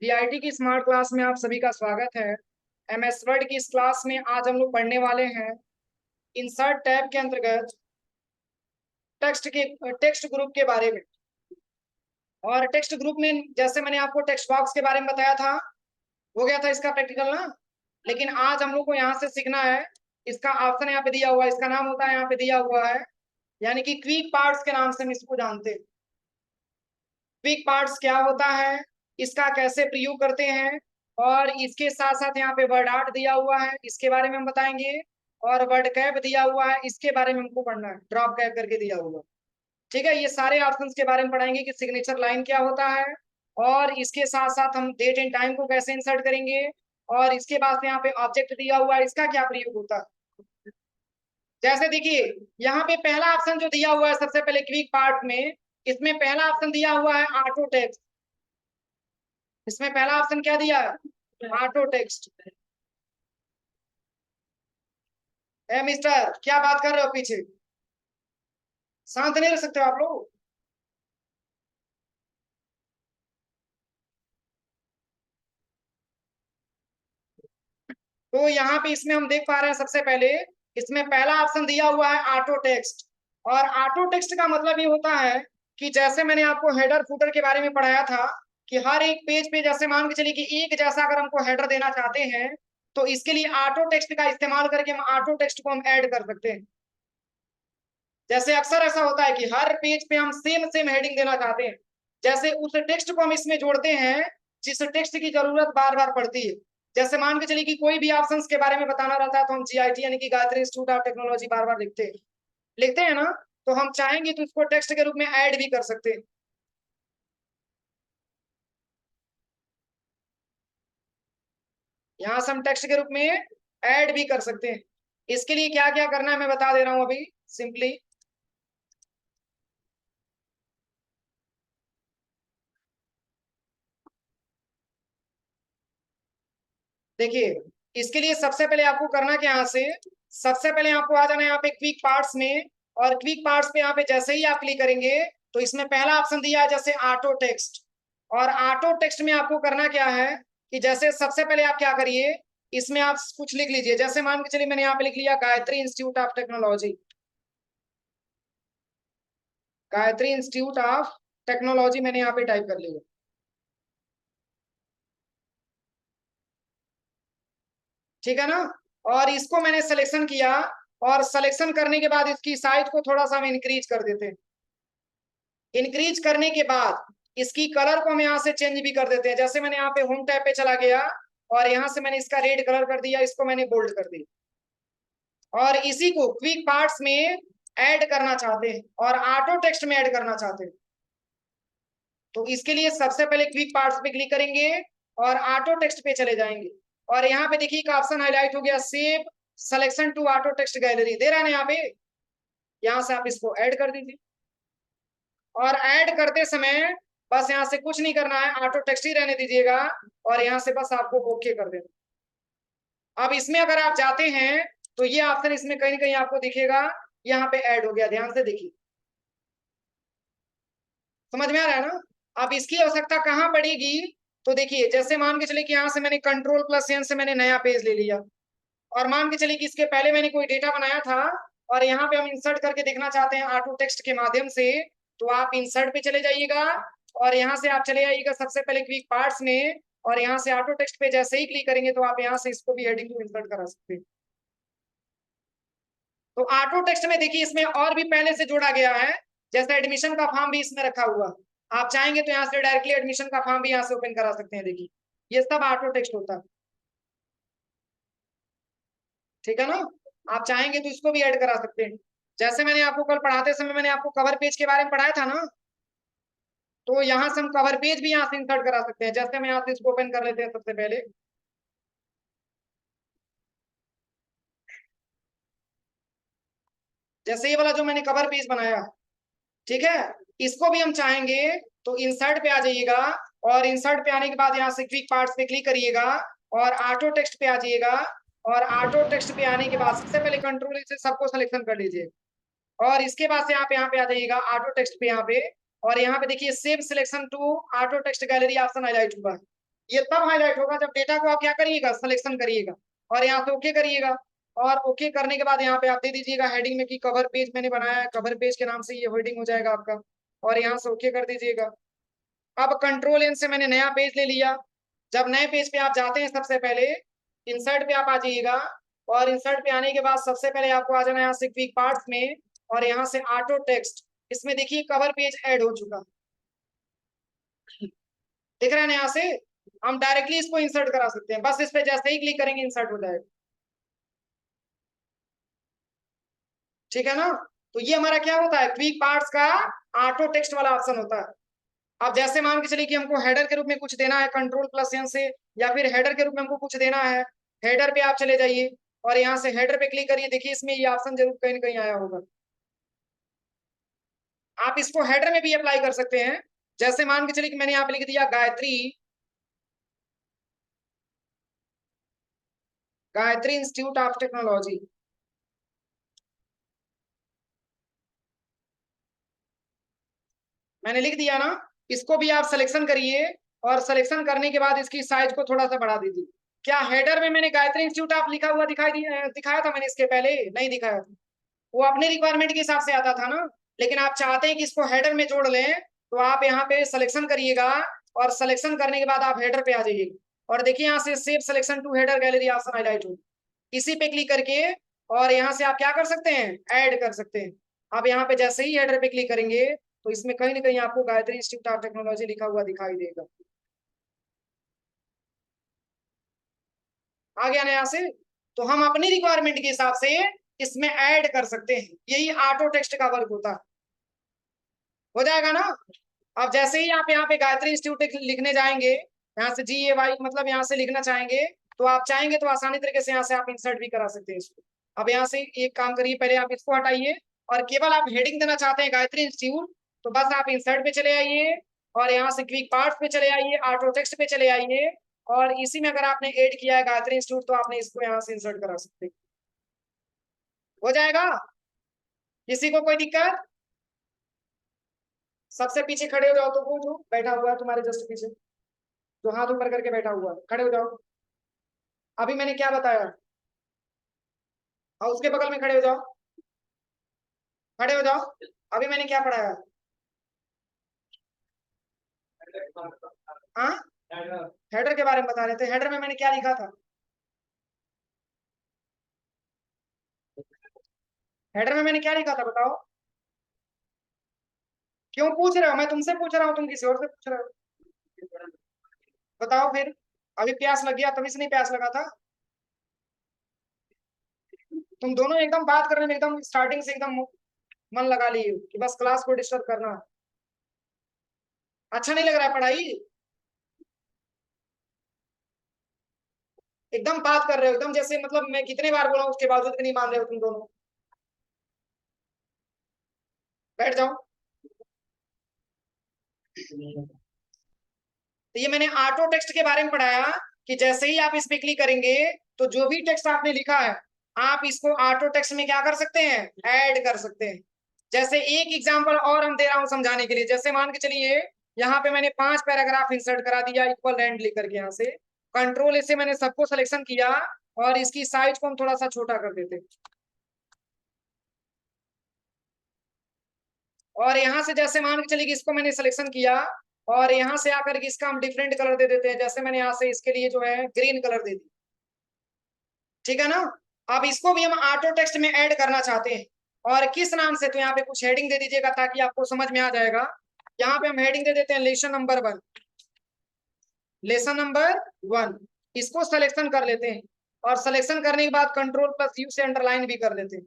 DIT की smart class में आप सभी का स्वागत है। MS वर्ड की इस क्लास में आज हम लोग पढ़ने वाले हैं इंसर्ट टैब के अंतर्गत टेक्स्ट ग्रुप के बारे में। और टेक्स्ट ग्रुप में जैसे मैंने आपको टेक्स्ट बॉक्स के बारे में बताया था, हो गया था इसका प्रैक्टिकल ना। लेकिन आज हम लोग को यहाँ से सीखना है, इसका ऑप्शन यहाँ पे दिया हुआ है, इसका नाम होता है यहाँ पे दिया हुआ है, यानी कि क्विक पार्ट्स के नाम से हम इसको जानते हैं। क्विक पार्ट्स क्या होता है, इसका कैसे प्रयोग करते हैं, और इसके साथ साथ यहाँ पे वर्ड आर्ट दिया हुआ है, इसके बारे में हम बताएंगे। और वर्ड कैप दिया हुआ है, इसके बारे में हमको पढ़ना है, ड्रॉप कैप करके दिया हुआ। ठीक है, ये सारे ऑप्शंस के बारे में पढ़ाएंगे कि सिग्नेचर लाइन क्या होता है, और इसके साथ साथ हम डेट एंड टाइम को कैसे इंसर्ट करेंगे, और इसके बाद यहाँ पे ऑब्जेक्ट दिया हुआ है, इसका क्या प्रयोग होता है। जैसे देखिए, यहाँ पे पहला ऑप्शन जो दिया हुआ है सबसे पहले क्विक पार्ट में, इसमें पहला ऑप्शन दिया हुआ है ऑटो टेक्स्ट। इसमें पहला ऑप्शन क्या दिया है, ऑटो टेक्स्ट। ए मिस्टर, क्या बात कर रहे हो पीछे, शांत नहीं रह सकते हो आप लोग। तो यहाँ पे इसमें हम देख पा रहे हैं सबसे पहले इसमें पहला ऑप्शन दिया हुआ है ऑटो टेक्स्ट। और ऑटो टेक्स्ट का मतलब ये होता है कि जैसे मैंने आपको हेडर फुटर के बारे में पढ़ाया था कि हर एक पेज पे जैसे मान के चलिए कि एक जैसा अगर हमको हेडर देना चाहते हैं, तो इसके लिए ऑटो टेक्स्ट का इस्तेमाल करके हम ऑटो टेक्स्ट को हम ऐड कर सकते हैं। जैसे अक्सर ऐसा होता है कि हर पेज पे हम सेम सेम हेडिंग देना चाहते हैं, जैसे उस टेक्स्ट को हम इसमें जोड़ते हैं जिस टेक्स्ट की जरूरत बार बार पड़ती है। जैसे मान के चलिए कि कोई भी ऑप्शंस के बारे में बताना रहता है तो हम GIT यानी कि गायत्री इंस्टीट्यूट ऑफ टेक्नोलॉजी बार बार लिखते हैं ना। तो हम चाहेंगे तो इसको टेक्स्ट के रूप में ऐड भी कर सकते हैं। यहाँ से हम टेक्स्ट के रूप में ऐड भी कर सकते हैं। इसके लिए क्या क्या करना है मैं बता दे रहा हूं अभी सिंपली। देखिए, इसके लिए सबसे पहले आपको करना क्या, यहाँ से सबसे पहले आपको आ जाना है यहाँ पे क्विक पार्ट्स में। और क्विक पार्ट्स पे यहाँ पे जैसे ही आप क्लिक करेंगे तो इसमें पहला ऑप्शन दिया है जैसे ऑटो टेक्स्ट। और ऑटो टेक्स्ट में आपको करना क्या है कि जैसे सबसे पहले आप क्या करिए, इसमें आप कुछ लिख लीजिए। जैसे मान के चलिए मैंने यहाँ पे लिख लिया Gayatri institute of technology. Gayatri institute of technology मैंने यहाँ पे टाइप कर लिया। ठीक है ना। और इसको मैंने सिलेक्शन किया, और सिलेक्शन करने के बाद इसकी साइज को थोड़ा सा हम इंक्रीज कर देते हैं। इंक्रीज करने के बाद इसकी कलर को हम यहाँ से चेंज भी कर देते हैं। जैसे मैंने यहाँ पे होम टैब पे चला गया और यहाँ से मैंने इसका रेड कलर कर दिया, इसको मैंने बोल्ड कर दिया। और इसी को क्विक पार्ट्स में ऐड करना चाहते हैं और ऑटो टेक्स्ट में ऐड करना चाहते हैं, तो इसके लिए सबसे पहले क्विक पार्ट्स पे क्लिक करेंगे और ऑटो टेक्स्ट पे चले जाएंगे। और यहाँ पे देखिए का ऑप्शन हाईलाइट हो गया, save selection to auto text gallery दे रहा है ना यहाँ पे। यहाँ से आप इसको ऐड कर दीजिए, और ऐड करते समय बस यहाँ से कुछ नहीं करना है, ऑटो टेक्स्ट ही रहने दीजिएगा। और यहाँ से बस आपको ओके कर देना। अब इसमें अगर आप जाते हैं तो ये ऑप्शन इसमें कहीं कहीं आपको दिखेगा, यहाँ पे ऐड हो गया, ध्यान से देखिए। समझ में आ रहा है ना। अब इसकी आवश्यकता कहाँ पड़ेगी, तो देखिए जैसे मान के चले कि यहाँ से मैंने कंट्रोल+N से मैंने नया पेज ले लिया, और मान के चलिए कि इसके पहले मैंने कोई डेटा बनाया था और यहाँ पे हम इंसर्ट करके देखना चाहते हैं ऑटो टेक्स्ट के माध्यम से, तो आप इंसर्ट पे चले जाइएगा और यहाँ से आप चले आइएगा सबसे पहले क्विक पार्ट्स में, और यहाँ से ऑटो टेक्स्ट पे जैसे ही क्लिक करेंगे तो आप यहाँ से इसको भी हेडिंग को इंसर्ट करा सकते हैं। तो ऑटो टेक्स्ट में देखिए इसमें और भी पहले से जोड़ा गया है, जैसे एडमिशन का फॉर्म भी इसमें रखा हुआ। आप चाहेंगे तो यहाँ से डायरेक्टली एडमिशन का फॉर्म भी यहाँ से ओपन करा सकते हैं। देखिए ये सब ऑटो टेक्स्ट होता है। ठीक है ना। आप चाहेंगे तो इसको भी ऐड करा सकते हैं। जैसे मैंने आपको कल पढ़ाते समय मैंने आपको कवर पेज के बारे में पढ़ाया था ना, तो यहाँ से हम कवर पेज भी यहाँ से इंसर्ट करा सकते हैं। जैसे मैं यहाँ से इसको ओपन कर लेते हैं सबसे पहले। जैसे ये वाला जो मैंने कवर पेज बनाया, ठीक है, इसको भी हम चाहेंगे तो इंसर्ट पे आ जाइएगा, और इंसर्ट पे आने के बाद यहाँ से क्विक पार्ट्स पे क्लिक करिएगा और ऑटो टेक्स्ट पे आ जाइएगा। और ऑटो टेक्स्ट पे आने के बाद सबसे पहले कंट्रोल से सबको सिलेक्शन कर लीजिए, और इसके बाद से आप यहाँ पे आ जाइएगा ऑटो टेक्स्ट पे यहाँ पे। और यहाँ पे देखिए save selection to auto text gallery option highlight हुआ है, ये तब हाईलाइट होगा जब डेटा को आप क्या करिएगा, सिलेक्शन करिएगा और यहाँ से ओके करिएगा। और ओके करने के बाद यहाँ पे आप दे दीजिएगा हेडिंग में कि कवर पेज मैंने बनाया है, कवर पेज के नाम से ये हेडिंग हो जाएगा आपका, और यहाँ से ओके कर दीजिएगा। अब कंट्रोल एन से मैंने नया पेज ले लिया। जब नए पेज पे आप जाते हैं सबसे पहले इंसर्ट पे आप आ जाइएगा, और इंसर्ट पे आने के बाद सबसे पहले आपको आ जाना है यहाँ से क्विक पार्ट्स में, और यहाँ से ऑटो टेक्स्ट, इसमें देखिए कवर पेज ऐड हो चुका, दिख रहा है ना। यहाँ से हम डायरेक्टली इसको इंसर्ट करा सकते हैं, बस इस पे जैसे ही क्लिक करेंगे इंसर्ट हो जाएगा, ठीक है ना। तो ये हमारा क्या होता है, क्विक पार्ट्स का ऑटो टेक्स्ट वाला ऑप्शन होता है। अब जैसे मान के चलिए कि हमको हेडर के रूप में कुछ देना है कंट्रोल प्लस एन से, या फिर हेडर के रूप में हमको कुछ देना है, हेडर पे आप चले जाइए और यहाँ से हेडर पे क्लिक करिए। देखिए इसमें ये ऑप्शन जरूर कहीं ना कहीं आया होगा, आप इसको हेडर में भी अप्लाई कर सकते हैं। जैसे मान के चलिए कि मैंने यहाँ पे लिख दिया Gayatri, Gayatri institute of technology, मैंने लिख दिया ना। इसको भी आप सिलेक्शन करिए, और सिलेक्शन करने के बाद इसकी साइज को थोड़ा सा बढ़ा दीजिए। क्या हेडर में मैंने गायत्री इंस्टीट्यूट ऑफ लिखा हुआ दिखाया था मैंने इसके पहले? नहीं दिखाया था, वो अपने रिक्वायरमेंट के हिसाब से आता था ना। लेकिन आप चाहते हैं कि इसको हेडर में जोड़ लें, तो आप यहाँ पे सिलेक्शन करिएगा, और सिलेक्शन करने के बाद आप हेडर पे आ जाइएगा, और देखिए यहाँ से save selection to header gallery option highlight हो, इसी पे क्लिक करके और यहाँ से आप क्या कर सकते हैं, ऐड कर सकते हैं। आप यहाँ पे जैसे ही हेडर पे क्लिक करेंगे तो इसमें कहीं ना कहीं आपको गायत्री इंस्टीट्यूट ऑफ टेक्नोलॉजी लिखा हुआ दिखाई देगा। आ गया ना यहाँ से। तो हम अपनी रिक्वायरमेंट के हिसाब से इसमें ऐड कर सकते हैं, यही ऑटो टेक्स्ट का वर्क होता है। हो जाएगा ना। अब जैसे ही आप यहाँ पे गायत्री इंस्टीट्यूट लिखने जाएंगे, यहाँ से GAY मतलब यहाँ से लिखना चाहेंगे, तो आप चाहेंगे तो आसानी तरीके से यहाँ से आप इंसर्ट भी करा सकते हैं इसको। अब यहाँ से एक काम करिए, पहले आप इसको हटाइए, और केवल आप हेडिंग देना चाहते हैं गायत्री इंस्टीट्यूट, तो बस आप इंसर्ट पे चले आइए, और यहाँ से क्विक पार्ट पे चले आइए, ऑटो टेक्स्ट पे चले आइए, और इसी में अगर आपने ऐड किया है गायत्री इंस्टीट्यूट, तो आपने इसको यहाँ से इंसर्ट करा सकते हैं। हो जाएगा, किसी को कोई दिक्कत? सबसे पीछे खड़े हो जाओ, तो वो जो बैठा हुआ है तुम्हारे जस्ट पीछे, जो हाथ ऊपर करके बैठा हुआ है, खड़े हो जाओ। अभी मैंने क्या बताया, और उसके बगल में खड़े हो जाओ, खड़े हो जाओ। अभी मैंने क्या पढ़ाया? हाँ, हेडर के बारे में बता रहे थे। हेडर में मैंने क्या लिखा था? हेडर में मैंने क्या लिखा था बताओ? क्यों पूछ रहे हो? मैं तुमसे पूछ रहा हूँ, तुम किसी और से पूछ रहे हो। बताओ फिर। अभी प्यास लग गया, तभी से नहीं प्यास लगा था? तुम दोनों एकदम बात करने में एकदम स्टार्टिंग से एकदम मन लगा लिए कि बस क्लास को डिस्टर्ब करना। अच्छा नहीं लग रहा है पढ़ाई? एकदम बात कर रहे हो एकदम, जैसे मतलब मैं कितने बार बोला उसके बावजूद भी नहीं मान रहे हो तुम दोनों। बैठ जाओ। तो ये मैंने ऑटो टेक्स्ट के बारे में पढ़ाया कि जैसे ही आप इस पे क्लिक करेंगे, तो जो भी टेक्स्ट आपने लिखा है, आप इसको ऑटो टेक्स्ट में क्या कर सकते हैं, ऐड कर सकते हैं। जैसे एक एग्जांपल और हम दे रहा हूं समझाने के लिए। जैसे मान के चलिए यहाँ पे मैंने 5 पैराग्राफ इंसर्ट करा दिया इक्वल एंड लिख करके, यहाँ से कंट्रोल इससे मैंने सबको सिलेक्शन किया, और इसकी साइज को हम थोड़ा सा छोटा कर देते, और यहाँ से जैसे मान के चलिए कि इसको मैंने सिलेक्शन किया, और यहाँ से आकर के इसका हम डिफरेंट कलर दे देते हैं। जैसे मैंने यहाँ से इसके लिए जो है ग्रीन कलर दे दी, ठीक है ना। अब इसको भी हम ऑटो टेक्स्ट में ऐड करना चाहते हैं, और किस नाम से, तो यहाँ पे कुछ हेडिंग दे दीजिएगा ताकि आपको समझ में आ जाएगा। यहाँ पे हम हेडिंग दे देते हैं लेसन नंबर 1, लेसन नंबर 1। इसको सिलेक्शन कर लेते हैं, और सिलेक्शन करने के बाद कंट्रोल प्लस यू से अंडरलाइन भी कर लेते हैं।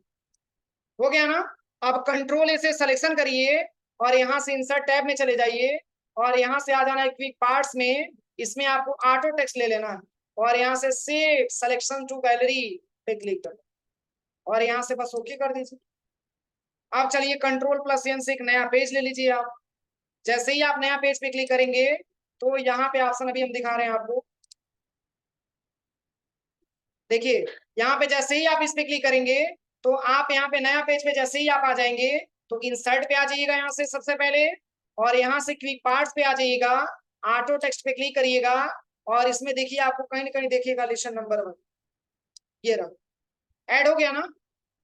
हो गया ना। अब कंट्रोल ए से सिलेक्शन करिए, और यहाँ से इंसर्ट टैब में चले जाइए, और यहाँ से आ जाना है क्विक पार्ट्स में, इसमें आपको ऑटो टेक्स्ट ले लेना है, और यहाँ से सेव सिलेक्शन टू गैलरी पे क्लिक कर, और यहाँ से बस ओके कर दीजिए। आप चलिए कंट्रोल प्लस एन से एक नया पेज ले लीजिए आप। जैसे ही आप नया पेज पे क्लिक करेंगे, तो यहाँ पे ऑप्शन अभी हम दिखा रहे हैं आपको, देखिए यहाँ पे जैसे ही आप इस पे क्लिक करेंगे, तो आप यहाँ पे नया पेज पे जैसे ही आप आ जाएंगे, तो इंसर्ट पे आ जाइएगा यहाँ से सबसे पहले, और यहाँ से क्विक पार्ट्स पे आ जाइएगा, ऑटो टेक्स्ट पे क्लिक करिएगा, और इसमें देखिए आपको कहीं ना कहीं देखिएगा लेसन नंबर 1 ये रहा, ऐड हो गया ना।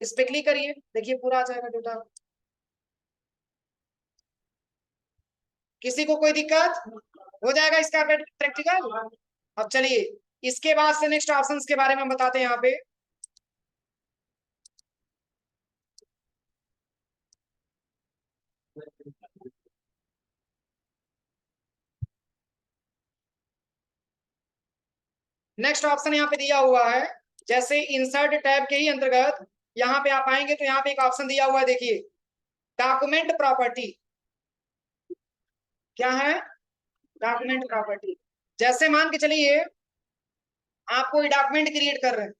इस पे क्लिक करिए, देखिए पूरा आ जाएगा डेटा। किसी को कोई दिक्कत हो जाएगा इसका प्रैक्टिकल। अब चलिए इसके बाद से नेक्स्ट ऑप्शंस के बारे में बताते हैं यहाँ पे। नेक्स्ट ऑप्शन यहाँ पे दिया हुआ है, जैसे इंसर्ट टैब के ही अंतर्गत यहाँ पे आप आएंगे तो यहाँ पे एक ऑप्शन दिया हुआ है, देखिए डॉक्यूमेंट प्रॉपर्टी। क्या है? Document property. जैसे मान के चलिए आप कोई डॉक्यूमेंट क्रिएट कर रहे हैं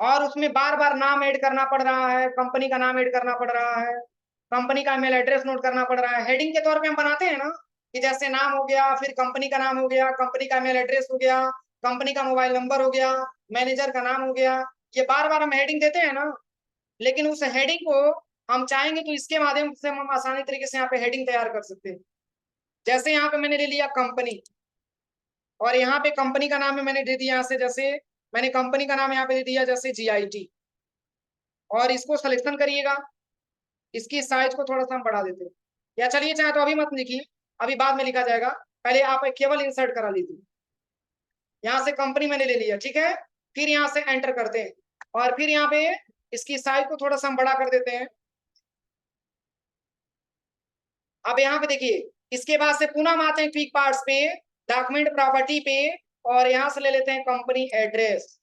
और उसमें बार बार नाम ऐड करना पड़ रहा है, कंपनी का नाम ऐड करना पड़ रहा है, कंपनी का ईमेल एड्रेस नोट करना पड़ रहा है। हेडिंग के तौर पे हम बनाते हैं ना कि जैसे नाम हो गया, फिर कंपनी का नाम हो गया, कंपनी का ईमेल एड्रेस हो गया, कंपनी का मोबाइल नंबर हो गया, मैनेजर का नाम हो गया, ये बार बार हम हेडिंग देते हैं ना। लेकिन उस हेडिंग को हम चाहेंगे तो इसके माध्यम से हम आसानी तरीके से यहाँ पे हेडिंग तैयार कर सकते हैं। जैसे यहाँ पे मैंने ले लिया कंपनी, और यहाँ पे कंपनी का नाम में मैंने दे दिया यहाँ से, जैसे मैंने कंपनी का नाम यहाँ पे दे दिया जैसे GIT, और इसको सिलेक्शन करिएगा। इसकी साइज को थोड़ा सा हम बढ़ा देते हैं, या चलिए चाहे तो अभी मत लिखिए, अभी बाद में लिखा जाएगा, पहले आप केवल इंसर्ट करा लीजिए। यहाँ से कंपनी मैंने ले लिया, ठीक है। फिर यहाँ से एंटर करते हैं और फिर यहाँ पे इसकी साइज को थोड़ा सा हम बड़ा कर देते हैं। अब यहाँ पे देखिए इसके बाद से पुनः हम आते हैं क्विक पार्ट्स पे, डॉक्यूमेंट प्रॉपर्टी पे, और यहाँ से ले लेते हैं कंपनी एड्रेस।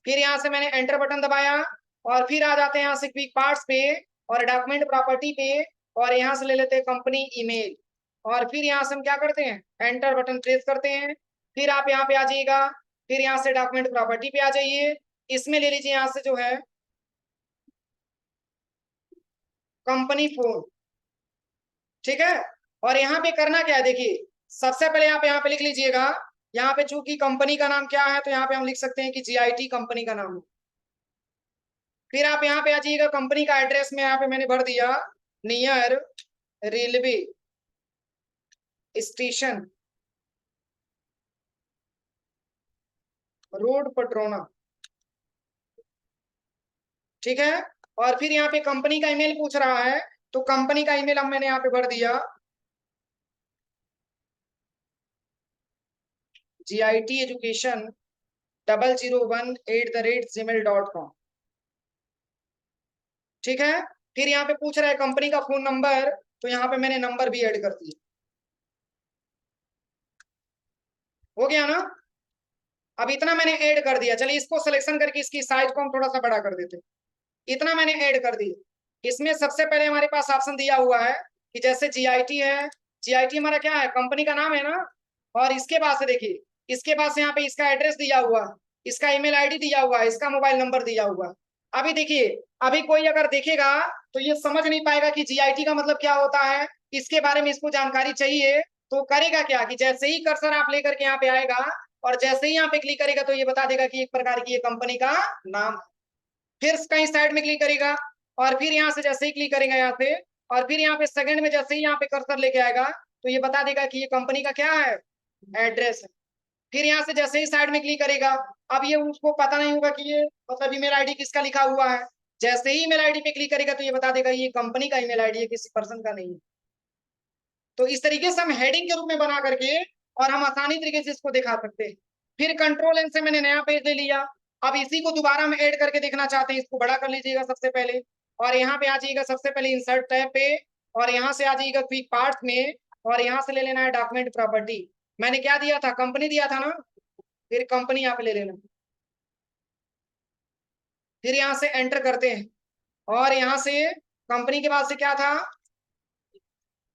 फिर यहाँ से मैंने एंटर बटन दबाया और फिर आ जाते हैं यहाँ से क्विक पार्ट्स पे और डॉक्यूमेंट प्रॉपर्टी पे, और यहाँ से ले लेते हैं कंपनी ईमेल, और फिर यहाँ से हम क्या करते हैं, एंटर बटन प्रेस करते हैं। फिर आप यहाँ पे आ जाइएगा, फिर यहाँ से डॉक्यूमेंट प्रॉपर्टी पे आ जाइए, इसमें ले लीजिए यहाँ से जो है कंपनी फोन, ठीक है। और यहाँ पे करना क्या है, देखिए सबसे पहले आप यहाँ पे लिख लीजिएगा, यहाँ पे चूंकि कंपनी का नाम क्या है तो यहाँ पे हम लिख सकते हैं कि GIT कंपनी का नाम है। फिर आप यहाँ पे आ जाइएगा, कंपनी का एड्रेस में यहाँ पे मैंने भर दिया near railway station road Padrauna, ठीक है। और फिर यहाँ पे कंपनी का ईमेल पूछ रहा है, तो कंपनी का ईमेल हम मैंने यहाँ पे भर दिया GIT education001@gmail.com, ठीक है। फिर यहाँ पे पूछ रहा है कंपनी का फोन नंबर, तो यहाँ पे मैंने नंबर भी ऐड कर दिया। हो गया ना। अब इतना मैंने ऐड कर दिया, चलिए इसको सिलेक्शन करके इसकी साइज को हम थोड़ा सा बड़ा कर देते हैं। इतना मैंने ऐड कर दिया। इसमें सबसे पहले हमारे पास ऑप्शन दिया हुआ है कि जैसे GIT है, GIT हमारा क्या है, कंपनी का नाम है ना। और इसके बाद से देखिए, इसके बाद से यहाँ पे इसका एड्रेस दिया हुआ, इसका ईमेल ID दिया हुआ, इसका मोबाइल नंबर दिया हुआ। अभी देखिए, अभी कोई अगर देखेगा तो ये समझ नहीं पाएगा कि GIT का मतलब क्या होता है, इसके बारे में इसको जानकारी चाहिए। तो करेगा क्या कि जैसे ही कर्सर आप लेकर के यहाँ पे आएगा और जैसे ही यहाँ पे क्लिक करेगा तो ये बता देगा कि एक प्रकार की ये कंपनी का नाम है। फिर कहीं साइड में क्लिक करेगा और फिर यहाँ से जैसे ही क्लिक करेगा यहाँ पे, और फिर यहाँ पे सेकंड में जैसे ही यहाँ पे कर्सर लेके आएगा तो ये बता देगा कि ये कंपनी का क्या है, एड्रेस है। फिर यहाँ से जैसे ही साइड में क्लिक करेगा, अब ये उसको पता नहीं होगा कि ये मतलब ईमेल ID किसका लिखा हुआ है। जैसे ही ईमेल ID पे क्लिक करेगा तो ये बता देगा ये कंपनी का ईमेल ID है, किसी पर्सन का नहीं है। तो इस तरीके से हम हेडिंग के रूप में बना करके और हम आसानी तरीके से इसको दिखा सकते हैं। फिर कंट्रोल एन से मैंने नया पेज ले लिया। अब इसी को दोबारा हम ऐड करके देखना चाहते हैं, इसको बड़ा कर लीजिएगा सबसे पहले, और यहाँ पे आ जाइएगा सबसे पहले इंसर्ट टैब पे, और यहाँ से आ जाइएगा क्विक पार्ट्स में, और यहाँ से ले लेना है डॉक्यूमेंट प्रॉपर्टी। मैंने क्या दिया था, कंपनी दिया था ना, फिर कंपनी यहाँ पे ले लेना। फिर यहाँ से एंटर करते हैं और यहाँ से कंपनी के बाद से क्या था,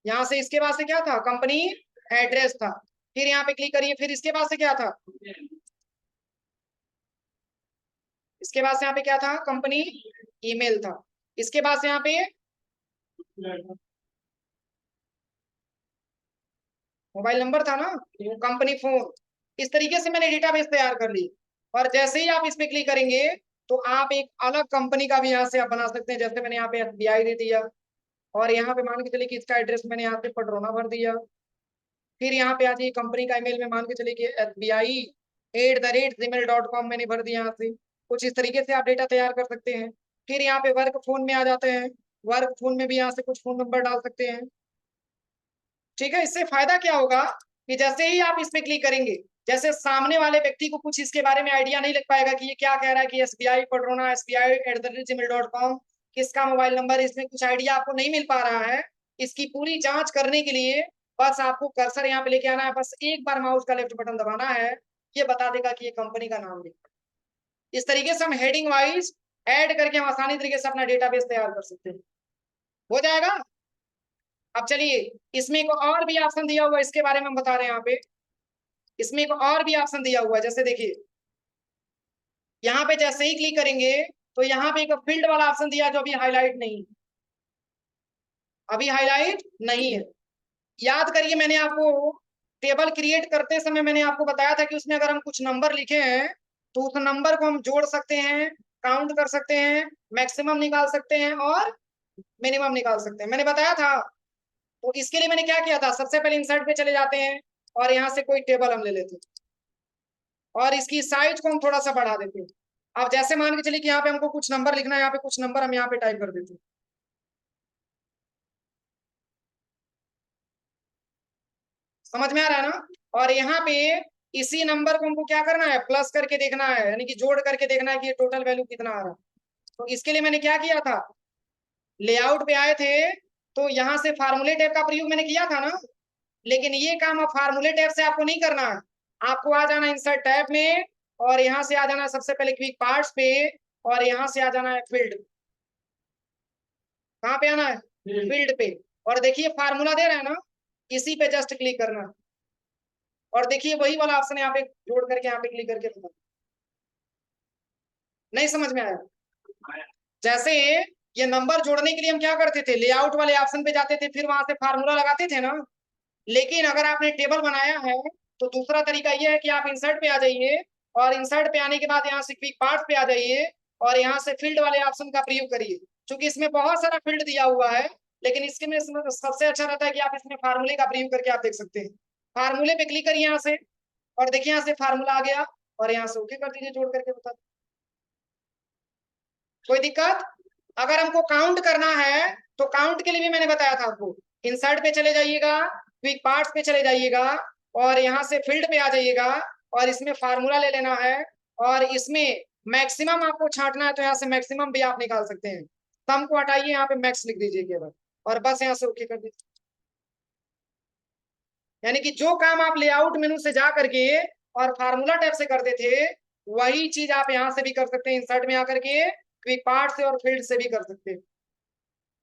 यहाँ से इसके बाद से क्या था, कंपनी एड्रेस था। फिर यहाँ पे क्लिक करिए, फिर इसके बाद से क्या था, इसके बाद से यहाँ पे क्या था, कंपनी ईमेल था। इसके बाद से यहाँ पे मोबाइल नंबर था ना, कंपनी फोन। इस तरीके से मैंने डेटाबेस तैयार कर ली, और जैसे ही आप इस पे क्लिक करेंगे तो आप एक अलग कंपनी का भी यहाँ से आप बना सकते हैं। जैसे मैंने यहाँ पे SBI दे दिया, और यहाँ पे मान के चलिए कि इसका एड्रेस मैंने यहाँ पे पटरौना भर दिया, फिर यहाँ पे आ जाइए कंपनी का ईमेल में मान के चलिए कि SBI@gmail.com मैंने भर दिया यहाँ से। कुछ इस तरीके से आप डेटा तैयार कर सकते हैं। फिर यहाँ पे वर्क फोन में आ जाते हैं। वर्क फोन में भी यहाँ से कुछ फोन नंबर डाल सकते हैं। ठीक है, इससे फायदा क्या होगा कि जैसे ही आप इस पे क्लिक करेंगे, जैसे सामने वाले व्यक्ति को कुछ इसके बारे में आइडिया नहीं लग पाएगा कि ये क्या कह रहा है कि SBI पडरोना SBI@gmail.com किसका मोबाइल नंबर, इसमें कुछ आइडिया आपको नहीं मिल पा रहा है। इसकी पूरी जांच करने के लिए बस आपको कर्सर यहाँ पे लेके आना है, बस एक बार माउस का लेफ्ट बटन दबाना है, ये बता देगा कि ये कंपनी का नाम है। इस तरीके से हम हेडिंग वाइज ऐड करके हम आसानी तरीके से अपना डेटाबेस तैयार कर सकते हैं। हो जाएगा। अब चलिए, इसमें एक और भी ऑप्शन दिया हुआ है, इसके बारे में हम बता रहे हैं यहाँ पे। इसमें एक और भी ऑप्शन दिया हुआ है, जैसे देखिए यहाँ पे जैसे ही क्लिक करेंगे तो यहाँ पे एक फील्ड वाला ऑप्शन दिया जो अभी हाईलाइट नहीं, अभी हाईलाइट नहीं है। याद करिए, मैंने आपको टेबल क्रिएट करते समय मैंने आपको बताया था कि उसमें अगर हम कुछ नंबर लिखे हैं तो उस नंबर को हम जोड़ सकते हैं, काउंट कर सकते हैं, मैक्सिमम निकाल सकते हैं और मिनिमम निकाल सकते हैं, मैंने बताया था। तो इसके लिए मैंने क्या किया था, सबसे पहले इंसर्ट पे चले जाते हैं और यहाँ से कोई टेबल हम ले लेते हैं और इसकी साइज को हम थोड़ा सा बढ़ा देते हैं। अब जैसे मान के चलिए कि यहाँ पे हमको कुछ नंबर लिखना है, यहाँ पे कुछ नंबर हम यहाँ पे टाइप कर देते हैं। समझ में आ रहा है ना। और यहाँ पे इसी नंबर को हमको क्या करना है, प्लस करके देखना है, यानी कि जोड़ करके देखना है कि ये टोटल वैल्यू कितना आ रहा है। तो इसके लिए मैंने क्या किया था, लेआउट पे आए थे तो यहाँ से फार्मूले टैब का प्रयोग मैंने किया था ना। लेकिन ये काम अब फार्मूले टैब से आपको नहीं करना है, आपको आ जाना इंसर्ट टैब में और यहाँ से आ जाना सबसे पहले क्विक पार्ट्स पे और यहाँ से आ जाना है फील्ड। कहाँ पे आना है, फील्ड पे। और देखिए फार्मूला दे रहा है ना, इसी पे जस्ट क्लिक करना है और देखिए वही वाला ऑप्शन यहाँ पे जोड़ करके यहाँ पे क्लिक करके बता। नहीं समझ में आया। जैसे ये नंबर जोड़ने के लिए हम क्या करते थे, लेआउट वाले ऑप्शन पे जाते थे, फिर वहां से फार्मूला लगाते थे ना। लेकिन अगर आपने टेबल बनाया है तो दूसरा तरीका यह है कि आप इंसर्ट पे आ जाइए और इंसर्ट पे आने के बाद यहाँ से क्विक पार्ट पे आ जाइए और यहाँ से फील्ड वाले ऑप्शन का प्रयोग करिए। क्योंकि इसमें बहुत सारा फील्ड दिया हुआ है, लेकिन इसके में सबसे अच्छा रहता है कि आप इसमें फार्मूले का प्रयोग करके आप देख सकते हैं। फार्मूले पे क्लिक करिए यहाँ से और देखिए यहाँ से फार्मूला आ गया और यहाँ से ओके कर दीजिए, जोड़ करके बता। कोई दिक्कत। अगर हमको काउंट करना है तो काउंट के लिए भी मैंने बताया था आपको, इंसर्ट पे चले जाइएगा, क्विक पार्ट्स पे चले जाइएगा और यहाँ से फील्ड पे आ जाइएगा और इसमें फार्मूला ले लेना है और इसमें मैक्सिमम आपको छांटना है तो यहाँ से मैक्सिमम भी आप निकाल सकते हैं। सम को हटाइए, यहाँ पे मैक्स लिख दीजिए केवल और बस यहाँ से ओके कर दीजिए। यानी कि जो काम आप लेआउट मेनू से जा करके और फार्मूला टैब से करते थे वही चीज आप यहाँ से भी कर सकते हैं, इंसर्ट में आकर के क्विक पार्ट से और फील्ड से भी कर सकते हैं।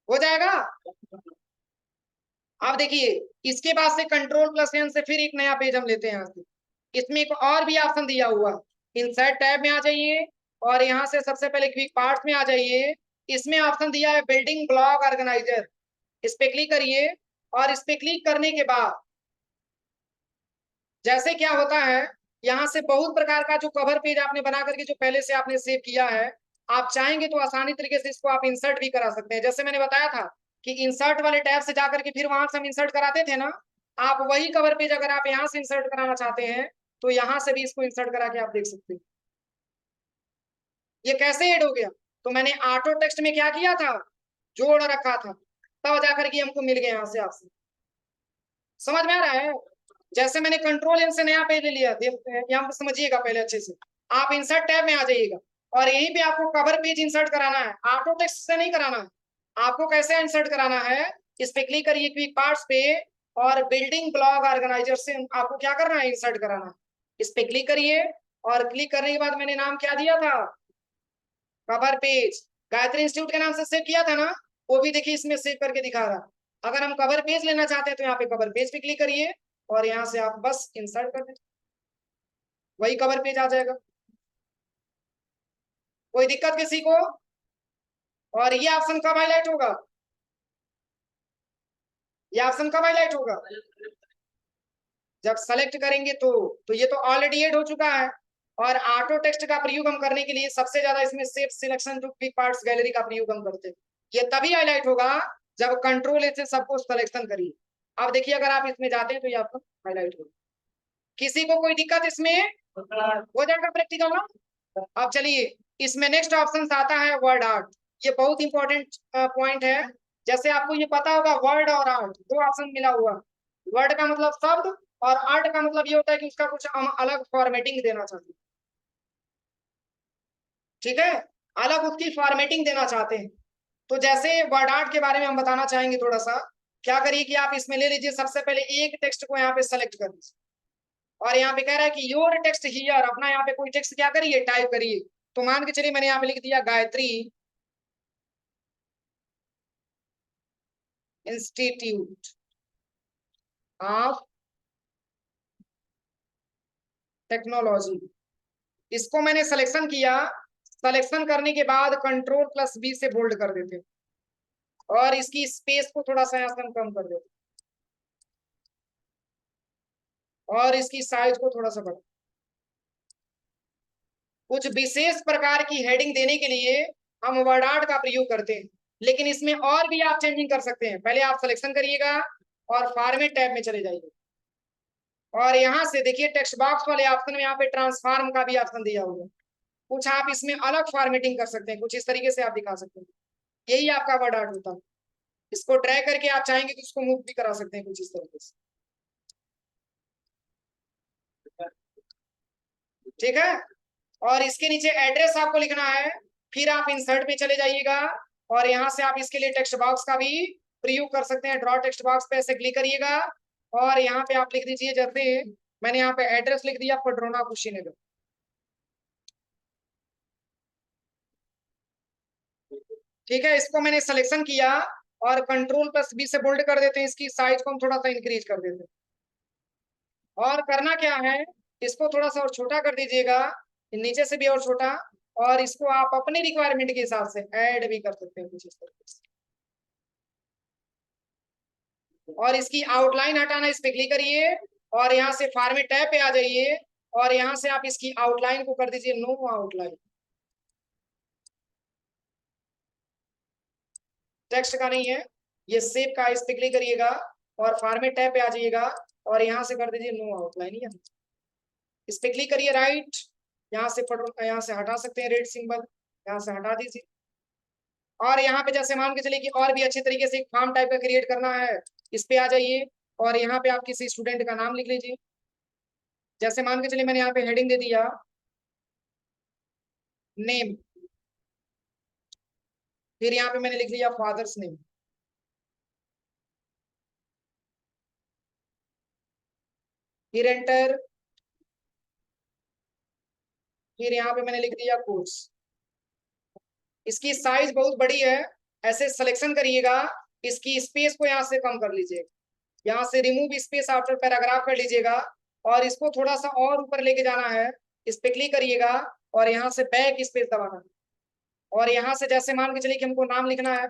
हो जाएगा। अब देखिए इसके बाद से Ctrl+N से फिर एक नया पेज हम लेते हैं यहाँ से। इसमें एक और भी ऑप्शन दिया हुआ, इंसर्ट टैब में आ जाइए और यहाँ से सबसे पहले क्विक पार्ट्स में आ जाइए। इसमें ऑप्शन दिया है बिल्डिंग ब्लॉक ऑर्गेनाइजर, इस पे क्लिक करिए और इस पे क्लिक करने के बाद जैसे क्या होता है, यहाँ से बहुत प्रकार का जो कवर पेज आपने बना करके जो पहले से आपने सेव किया है, आप चाहेंगे तो आसानी तरीके से इसको आप इंसर्ट भी करा सकते हैं। जैसे मैंने बताया था कि इंसर्ट वाले टैब से जाकर के फिर वहां से हम इंसर्ट कराते थे ना, आप वही कवर पेज अगर आप यहाँ से इंसर्ट कराना चाहते हैं तो यहाँ से भी इसको इंसर्ट करा के आप देख सकते हैं। ये कैसे ऐड हो गया, तो मैंने ऑटो टेक्स्ट में क्या किया था, जोड़ रखा था, तब जाकर के हमको मिल गया यहाँ से आपसे। समझ में आ रहा है। जैसे मैंने Ctrl+N से नया पेज ले लिया, यहाँ पे समझिएगा पहले अच्छे से। आप इंसर्ट टैब में आ जाइएगा और यहीं पे आपको कवर पेज इंसर्ट कराना है, ऑटो टेक्स्ट से नहीं कराना है। आपको कैसे इंसर्ट कराना है, इस पे क्लिक करिए क्विक पार्ट्स पे और बिल्डिंग ब्लॉक ऑर्गेनाइजर से आपको क्या करना है, इंसर्ट कराना है। इस पे क्लिक करिए और क्लिक करने के बाद मैंने नाम क्या दिया था, कवर पेज। गायत्री इंस्टीट्यूट के नाम से सेव किया था ना, वो भी देखिए इसमें सेव करके दिखा रहा। अगर हम कवर पेज लेना चाहते हैं तो यहाँ पे कवर पेज पे क्लिक करिए और यहाँ से आप बस इंसर्ट कर दें, वही कवर पेज आ जाएगा। कोई दिक्कत किसी को। और ये ऑप्शन कब हाईलाइट होगा, ये ऑप्शन कब हाईलाइट होगा, जब सेलेक्ट करेंगे तो ये तो ऑलरेडी ऐड हो चुका है। और ऑटो टेक्स्ट का प्रयोग हम करने के लिए सबसे ज्यादा इसमें save selection to quick parts gallery का प्रयोग हम करते हैं। ये तभी हाईलाइट होगा जब Ctrl+A से सबको सिलेक्शन करिए। अब देखिए अगर आप इसमें जाते हैं तो ये आपको हाईलाइट हो, किसी को कोई दिक्कत इसमें हो जाएगा प्रैक्टिकल ना। अब चलिए इसमें नेक्स्ट ऑप्शन आता है वर्ड आर्ट। ये बहुत इंपॉर्टेंट पॉइंट है। जैसे आपको ये पता होगा वर्ड और आर्ट दो ऑप्शन मिला हुआ। वर्ड का मतलब शब्द और आर्ट का मतलब ये होता है कि उसका कुछ हम अलग फॉर्मेटिंग देना चाहते हैं। ठीक है, अलग उसकी फॉर्मेटिंग देना चाहते हैं। तो जैसे वर्ड आर्ट के बारे में हम बताना चाहेंगे थोड़ा सा। क्या करिए कि आप इसमें ले लीजिए, सबसे पहले एक टेक्स्ट को यहाँ पे सेलेक्ट कर लीजिए और यहाँ पे कह रहा है कि योर टेक्स्ट हियर, अपना यहाँ पे कोई टेक्स्ट क्या करिए टाइप करिए। तो मान के चलिए मैंने यहाँ पे लिख दिया गायत्री इंस्टीट्यूट ऑफ टेक्नोलॉजी। इसको मैंने सिलेक्शन किया। सिलेक्शन करने के बाद कंट्रोल+V से बोल्ड कर देते और इसकी स्पेस को थोड़ा सा यहाँ से हम कम कर देते और इसकी साइज को थोड़ा सा बढ़ा। कुछ विशेष प्रकार की हेडिंग देने के लिए हम वर्ड आर्ट का प्रयोग करते हैं, लेकिन इसमें और भी आप चेंजिंग कर सकते हैं। पहले आप सिलेक्शन करिएगा और फॉर्मेट टैब में चले जाइए और यहाँ से देखिए टेक्स्ट बॉक्स वाले ऑप्शन में यहाँ पे ट्रांसफॉर्म का भी ऑप्शन दिया हुआ है। कुछ आप इसमें अलग फॉर्मेटिंग कर सकते हैं, कुछ इस तरीके से आप दिखा सकते हैं। यही आपका वर्ड आर्ट होता है। इसको ड्रैग करके आप चाहेंगे तो इसको मूव भी करा सकते हैं कुछ इस तरीके से। ठीक है, और इसके नीचे एड्रेस आपको लिखना है। फिर आप इंसर्ट पे चले जाइएगा और यहाँ से आप इसके लिए टेक्स्ट बॉक्स का भी प्रयोग कर सकते हैं। ड्रॉ टेक्स्ट बॉक्स पे ऐसे क्लिक करिएगा और यहाँ पे आप लिख दीजिए, जैसे मैंने यहाँ पे एड्रेस लिख दिया पडरौना कुशीनगर। ठीक है, इसको मैंने सिलेक्शन किया और कंट्रोल+V से बोल्ड कर देते हैं। इसकी साइज को हम थोड़ा सा इंक्रीज कर देते हैं और करना क्या है, इसको थोड़ा सा और छोटा कर दीजिएगा, नीचे से भी और छोटा। और इसको आप अपने रिक्वायरमेंट के हिसाब से ऐड भी कर सकते हैं कुछ इस तरीके से। और इसकी आउटलाइन हटाना, इस पे क्लिक करिए और यहाँ से फॉर्मेट टैब पे आ जाइए और यहाँ से आप इसकी आउटलाइन को कर दीजिए नो आउटलाइन। टेक्स्ट का नहीं है, ये शेप का। इस पे क्लिक करिएगा और फॉर्मेट टैब पे आ जाइएगा और यहाँ से कर दीजिए नो आउटलाइन। इस पे क्लिक करिए राइट, यहाँ से यहाँ से हटा सकते हैं रेड सिंबल, यहाँ से हटा दीजिए। और यहाँ पे जैसे मान के चलिए कि और भी अच्छे तरीके से एक फॉर्म टाइप का क्रिएट करना है, इस पे आ जाइए और यहाँ पे आप किसी स्टूडेंट का नाम लिख लीजिए। जैसे मान के चलिए मैंने यहाँ पे हेडिंग दे दिया नेम, फिर यहाँ पे मैंने लिख लिया फादर्स नेम, फिर एंटर, फिर यहाँ पे मैंने लिख दिया कोर्स। इसकी साइज बहुत बड़ी है, ऐसे सिलेक्शन करिएगा, इसकी स्पेस को यहाँ से कम कर लीजिएगा, यहाँ से रिमूव स्पेस आफ्टर पैराग्राफ कर लीजिएगा और इसको थोड़ा सा और ऊपर लेके जाना है। इस पे क्लिक करिएगा और यहाँ से बैक स्पेस दबाना है और यहाँ से जैसे मान के चलिए कि हमको नाम लिखना है,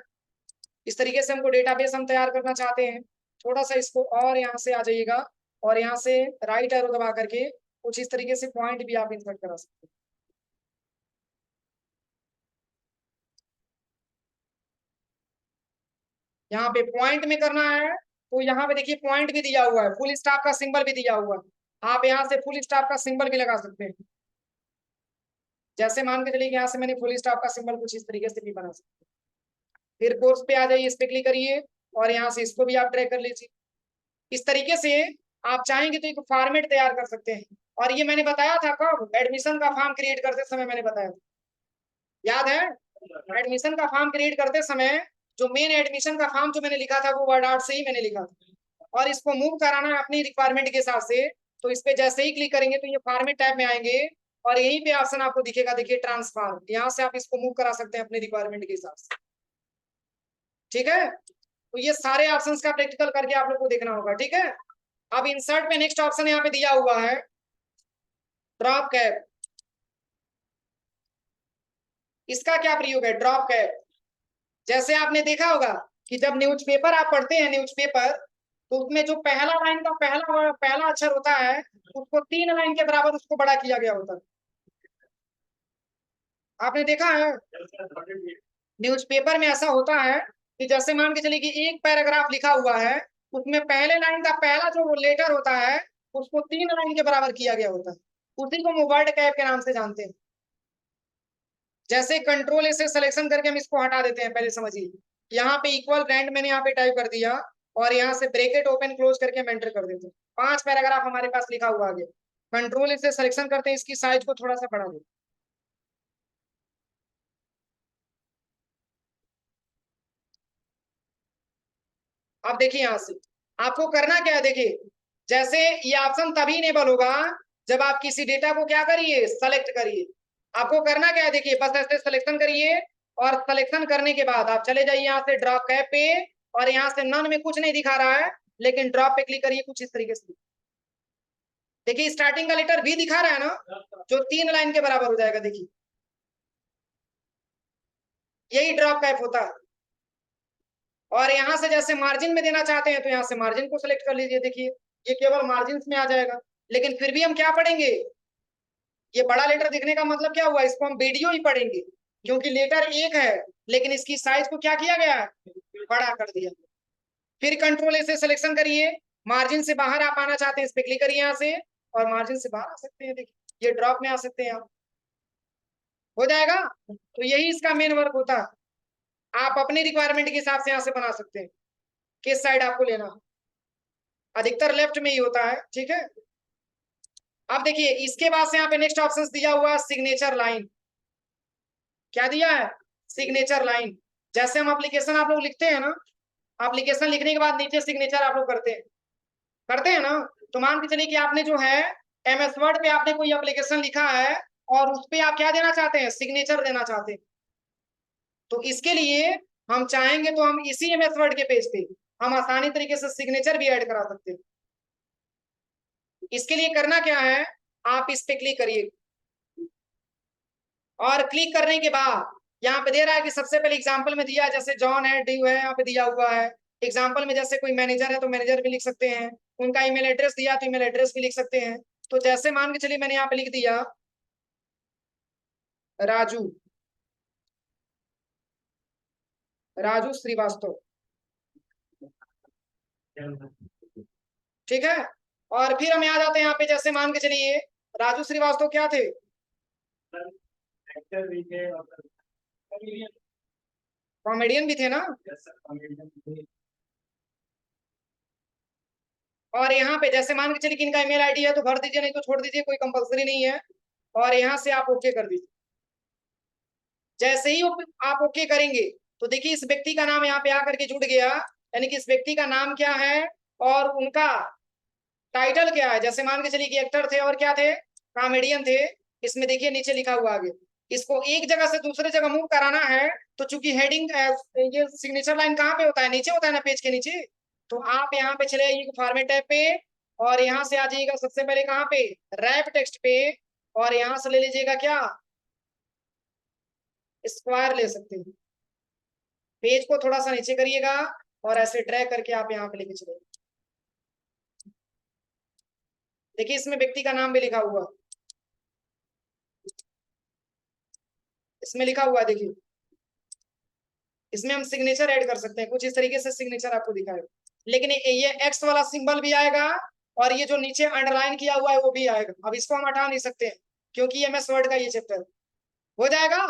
इस तरीके से हमको डेटाबेस हम तैयार करना चाहते हैं। थोड़ा सा इसको और यहाँ से आ जाइएगा और यहाँ से राइट एरो दबा करके कुछ इस तरीके से पॉइंट भी आप इंसर्ट करा सकते हैं। यहाँ पे पॉइंट में करना है तो यहाँ पे देखिए पॉइंट भी दिया हुआ है, फुल स्टॉप का सिंबल भी दिया हुआ है। आप यहाँ से फुल स्टॉप का सिंबल भी लगा सकते हैं। जैसे मान के चलिए यहाँ से मैंने फुल स्टॉप का सिंबल कुछ इस तरीके से भी बना सकते हैं। फिर कोर्स पे आ जाइए, इस पे क्लिक करिए और यहाँ से इसको भी आप ड्रैग कर लीजिए। इस तरीके से आप चाहेंगे तो एक फॉर्मेट तैयार कर सकते हैं। और ये मैंने बताया था कब, एडमिशन का फॉर्म क्रिएट करते समय मैंने बताया था, याद है? एडमिशन का फॉर्म क्रिएट करते समय जो मेन एडमिशन का फॉर्म जो मैंने लिखा था वो वर्ड आर्ट से ही मैंने लिखा था और इसको मूव कराना है अपनी रिक्वायरमेंट के हिसाब से। तो इस पे जैसे ही क्लिक करेंगे तो ये फॉर्मेट टैब में आएंगे और यहीं पे ऑप्शन आपको दिखेगा, देखिए ट्रांसफॉर्म, यहाँ से आप इसको मूव करा सकते हैं अपने रिक्वायरमेंट के हिसाब से। ठीक है, तो ये सारे ऑप्शंस का प्रैक्टिकल करके आप लोग को देखना होगा। ठीक है, अब इंसर्ट में नेक्स्ट ऑप्शन यहाँ पे दिया हुआ है ड्रॉप कैप। इसका क्या प्रयोग है ड्रॉप कैप? जैसे आपने देखा होगा कि जब न्यूज़पेपर आप पढ़ते हैं, न्यूज़पेपर, तो उसमें जो पहला लाइन का पहला अक्षर होता है उसको 3 लाइन के बराबर उसको बड़ा किया गया होता है। आपने देखा है न्यूज़पेपर में ऐसा होता है कि जैसे मान के चलिए कि एक पैराग्राफ लिखा हुआ है उसमें पहले लाइन का पहला जो लेटर होता है उसको 3 लाइन के बराबर किया गया होता है, उसी को हम वर्ड कैप के नाम से जानते हैं। जैसे कंट्रोल ए से सिलेक्शन करके हम इसको हटा देते हैं, पहले समझिए। यहाँ पे इक्वल ब्रांड मैंने यहाँ पे टाइप कर दिया और यहाँ से ब्रैकेट ओपन क्लोज करके हम एंटर कर देते हैं। 5 पैराग्राफ हमारे पास लिखा हुआ आगे। कंट्रोल ए से सिलेक्शन करते हैं, इसकी साइज को थोड़ा सा बढ़ा देते। अब देखिए यहाँ से आपको करना क्या है, देखिए जैसे ये ऑप्शन तभी इनेबल होगा जब आप किसी डेटा को क्या करिए, सेलेक्ट करिए। आपको करना क्या है, देखिए बस ऐसे सिलेक्शन करिए और सिलेक्शन करने के बाद आप चले जाइए यहाँ से ड्रॉप कैप पे और यहाँ से नन में कुछ नहीं दिखा रहा है, लेकिन ड्रॉप पे क्लिक करिए कुछ इस तरीके से। देखिए स्टार्टिंग का लेटर भी दिखा रहा है ना, जो 3 लाइन के बराबर हो जाएगा। देखिए यही ड्रॉप कैप होता है। और यहाँ से जैसे मार्जिन में देना चाहते हैं तो यहाँ से मार्जिन को सिलेक्ट कर लीजिए। देखिए ये केवल मार्जिन में आ जाएगा, लेकिन फिर भी हम क्या पढ़ेंगे, ये बड़ा लेटर दिखने का मतलब क्या हुआ, इसको हम वीडियो ही पढ़ेंगे, क्योंकि लेटर एक है लेकिन इसकी साइज को क्या किया गया है, बड़ा कर दिया। फिर कंट्रोल ए से सिलेक्शन करिए, मार्जिन से बाहर आप आना चाहते हैं इस पे क्लिक करिए यहाँ से और मार्जिन से बाहर आ सकते हैं। देखिए ये ड्रॉप में आ सकते हैं आप, हो जाएगा। तो यही इसका मेन वर्क होता है। आप अपनी रिक्वायरमेंट के हिसाब से यहाँ से बना सकते हैं किस साइड आपको लेना, अधिकतर लेफ्ट में ही होता है, ठीक है। अब देखिए इसके बाद से यहाँ पे नेक्स्ट ऑप्शन दिया हुआ सिग्नेचर लाइन। क्या दिया है, सिग्नेचर लाइन। जैसे हम एप्लीकेशन आप लोग लिखते हैं ना, एप्लीकेशन लिखने के बाद नीचे सिग्नेचर आप लोग करते हैं ना। तो मान के चलिए कि आपने जो है एमएस वर्ड पे आपने कोई एप्लीकेशन लिखा है और उस पे आप क्या देना चाहते हैं, सिग्नेचर देना चाहते हैं। तो इसके लिए हम चाहेंगे तो हम इसी एमएस वर्ड के पेज पे हम आसानी तरीके से सिग्नेचर भी ऐड करा सकते हैं। इसके लिए करना क्या है, आप इस पे क्लिक करिए और क्लिक करने के बाद यहाँ पे दे रहा है कि सबसे पहले एग्जांपल में दिया है, जैसे जॉन है, ड्यू है, यहाँ पे दिया हुआ है। एग्जांपल में जैसे कोई मैनेजर है तो मैनेजर भी लिख सकते हैं, उनका ईमेल एड्रेस दिया तो ईमेल एड्रेस भी लिख सकते हैं। तो जैसे मान के चलिए मैंने यहाँ पे लिख दिया राजू, राजू श्रीवास्तव, ठीक है। और फिर हम यहाँ जाते हैं, यहाँ पे जैसे मान के चलिए राजू श्रीवास्तव क्या थे, कॉमेडियन भी थे ना। और यहाँ पे जैसे मान के चलिए कि इनका ईमेल आईडी है तो भर दीजिए, नहीं तो छोड़ दीजिए, कोई कंपलसरी नहीं है। और यहाँ से आप ओके कर दीजिए। जैसे ही आप ओके करेंगे तो देखिए इस व्यक्ति का नाम यहाँ पे आकर के जुड़ गया, यानी कि इस व्यक्ति का नाम क्या है और उनका टाइटल क्या है। जैसे मान के चलिए कि एक्टर थे और क्या थे, कॉमेडियन थे। इसमें देखिए नीचे लिखा हुआ आगे, इसको एक जगह से दूसरे जगह मूव कराना है तो चूंकि हेडिंग, ये सिग्नेचर लाइन कहाँ पे होता है, नीचे होता है ना पेज के नीचे। तो आप यहाँ पे चले आइए फॉर्मेट टैब पे और यहाँ से आ जाइएगा सबसे पहले कहाँ पे, रैप टेक्स्ट पे। और यहाँ से ले लीजिएगा क्या, स्क्वायर ले सकते हैं। पेज को थोड़ा सा नीचे करिएगा और ऐसे ड्रैग करके आप यहाँ पे लेके चले। देखिए इसमें व्यक्ति का नाम भी लिखा हुआ, इसमें लिखा हुआ देखिए, इसमें हम सिग्नेचर ऐड कर सकते हैं। कुछ इस तरीके से सिग्नेचर आपको दिखाएगा, लेकिन ये एक्स वाला सिंबल भी आएगा और ये जो नीचे अंडरलाइन किया हुआ है वो भी आएगा। अब इसको हम हटा नहीं सकते हैं क्योंकि एमएस वर्ड का ये चैप्टर हो जाएगा।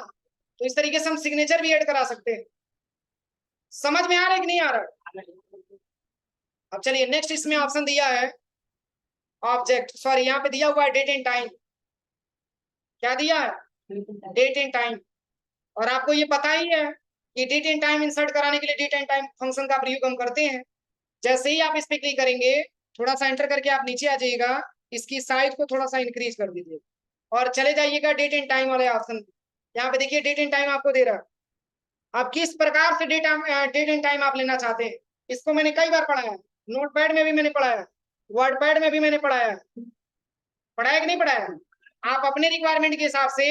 तो इस तरीके से हम सिग्नेचर भी ऐड करा सकते हैं। समझ में आ रहा है कि नहीं आ रहा है। अब चलिए नेक्स्ट इसमें ऑप्शन दिया है ऑब्जेक्ट, सॉरी यहाँ पे दिया हुआ है डेट एंड टाइम। क्या दिया है, डेट एंड टाइम। और आपको ये पता ही है कि डेट एंड टाइम इंसर्ट कराने के लिए डेट एंड टाइम फंक्शन का प्रयोग हम करते हैं। जैसे ही आप इस पे क्लिक करेंगे, थोड़ा सा एंटर करके आप नीचे आ जाइएगा, इसकी साइज को थोड़ा सा इंक्रीज कर दीजिए और चले जाइएगा डेट एंड टाइम वाले ऑप्शन। यहाँ पे देखिए डेट एंड टाइम आपको दे रहा है, आप किस प्रकार से डेट एंड टाइम आप लेना चाहते हैं। इसको मैंने कई बार पढ़ाया है, नोटपैड में भी मैंने पढ़ाया, वर्डपैड में भी मैंने पढ़ाया, पढ़ाया कि नहीं पढ़ाया। आप अपने रिक्वायरमेंट के हिसाब से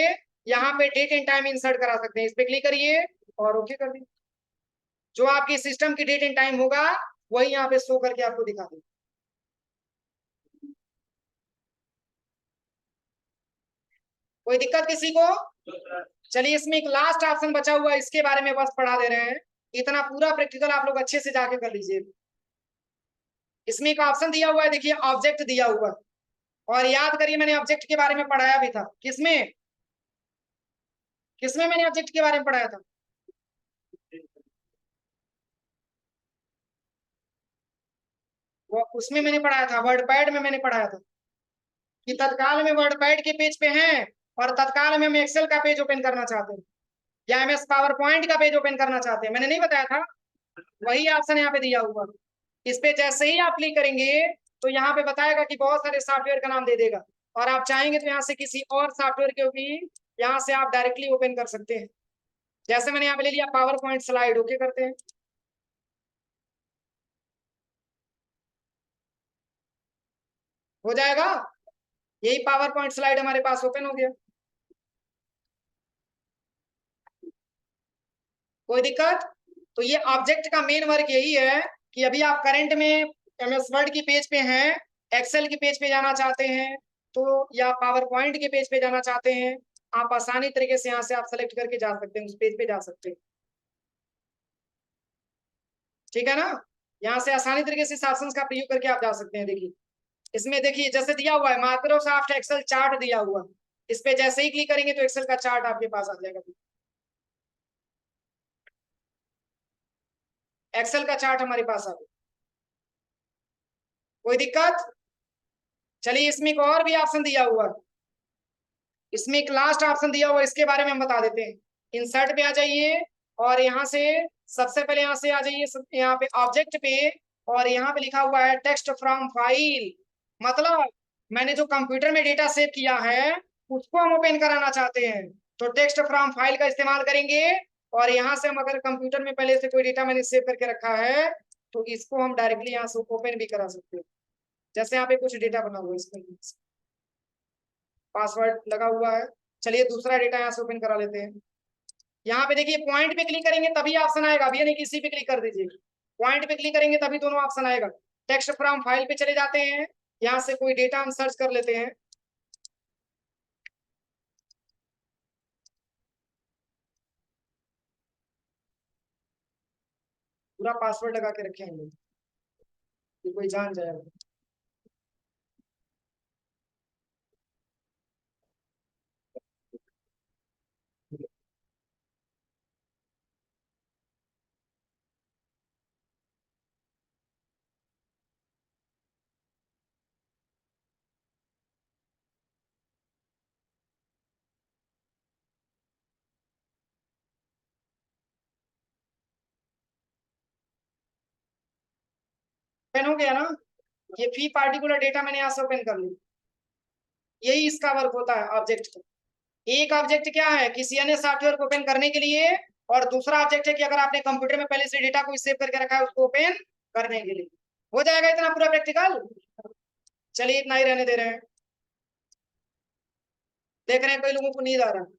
यहाँ पे डेट एंड टाइम इंसर्ट करा सकते हैं। इस पे क्लिक करिए और ओके कर दीजिए। जो आपके सिस्टम की डेट एंड टाइम होगा वही यहाँ पे शो करके आपको दिखा देगा। कोई दिक्कत किसी को। चलिए इसमें एक लास्ट ऑप्शन बचा हुआ है, इसके बारे में बस पढ़ा दे रहे हैं। इतना पूरा प्रैक्टिकल आप लोग अच्छे से जाके कर लीजिए। इसमें एक ऑप्शन दिया हुआ है, देखिए ऑब्जेक्ट दिया हुआ है। और याद करिए मैंने ऑब्जेक्ट के बारे में पढ़ाया भी था, किसमें किसमें मैंने ऑब्जेक्ट के बारे में पढ़ाया था? वो उसमें मैंने पढ़ाया था, वर्डपैड में मैंने पढ़ाया था कि तत्काल में वर्डपैड के पेज पे हैं और तत्काल में हम एक्सेल का पेज ओपन करना चाहते हैं या एमएस पावर पॉइंट का पेज ओपन करना चाहते हैं, मैंने नहीं बताया था? वही ऑप्शन यहाँ पे दिया हुआ। इस पे जैसे ही आप क्लिक करेंगे तो यहाँ पे बताएगा कि बहुत सारे सॉफ्टवेयर का नाम दे देगा, और आप चाहेंगे तो यहाँ से किसी और सॉफ्टवेयर के भी यहाँ से आप डायरेक्टली ओपन कर सकते हैं। जैसे मैंने यहाँ पे ले लिया पावर पॉइंट स्लाइड, ओके करते हैं। हो जाएगा, यही पावर पॉइंट स्लाइड हमारे पास ओपन हो गया। कोई दिक्कत? तो ये ऑब्जेक्ट का मेन वर्क यही है कि अभी आप करंट में एमएस वर्ड की पेज पे हैं, एक्सेल के पेज पे जाना चाहते हैं तो, या पावर पॉइंट के पेज पे जाना चाहते हैं, आप आसानी तरीके से यहाँ से आप सेलेक्ट करके जा सकते हैं, उस पेज पे जा सकते हैं। ठीक है ना? यहाँ से आसानी तरीके से इस ऑप्शन का प्रयोग करके आप जा सकते हैं। देखिए इसमें देखिए जैसे दिया हुआ है माइक्रोसॉफ्ट एक्सेल चार्ट दिया हुआ, इस पे जैसे ही क्लिक करेंगे तो एक्सेल का चार्ट आपके पास आ जाएगा। एक्सेल का चार्ट हमारे पास आ गया। कोई दिक्कत? चलिए इसमें एक और भी ऑप्शन दिया हुआ है, इसमें एक लास्ट ऑप्शन दिया हुआ है, इसके बारे में हम बता देते हैं। इंसर्ट पे आ जाइए और यहाँ से सबसे पहले यहाँ से आ जाइए यहाँ पे ऑब्जेक्ट पे, और यहाँ पे लिखा हुआ है टेक्स्ट फ्रॉम फाइल। मतलब मैंने जो कंप्यूटर में डेटा सेव किया है उसको हम ओपन कराना चाहते हैं तो टेक्स्ट फ्रॉम फाइल का इस्तेमाल करेंगे। और यहाँ से हम अगर कंप्यूटर में पहले से कोई डेटा मैंने सेव करके रखा है तो इसको हम डायरेक्टली यहाँ से ओपन भी करा सकते हैं। जैसे यहाँ पे कुछ डेटा बना हुआ है, इसमें पासवर्ड लगा हुआ है। चलिए दूसरा डेटा यहाँ से ओपन करा लेते हैं। यहाँ पे देखिए पॉइंट पे क्लिक करेंगे तभी ऑप्शन आएगा, अभी नहीं किसी पे क्लिक कर दीजिए, पॉइंट पे क्लिक करेंगे तभी दोनों ऑप्शन आएगा। टेक्स्ट फ्रॉम फाइल पे चले जाते हैं, यहाँ से कोई डेटा हम सर्च कर लेते हैं। पूरा पासवर्ड लगा के रखे हैं लोग कि कोई जान जाएगा। ओपन हो गया ना? ये फी पार्टिकुलर डेटा मैंने यहाँ से ओपन कर ली। यही इसका वर्क होता है ऑब्जेक्ट का। एक ऑब्जेक्ट क्या है, किसी अन्य सॉफ्टवेयर को ओपन करने के लिए, और दूसरा ऑब्जेक्ट है कि अगर आपने कंप्यूटर में पहले से डेटा को सेव करके रखा है उसको ओपन करने के लिए। हो जाएगा इतना पूरा प्रैक्टिकल? चलिए इतना ही रहने दे रहे हैं। देख रहे हैं कई लोगों को नींद आ रहा है।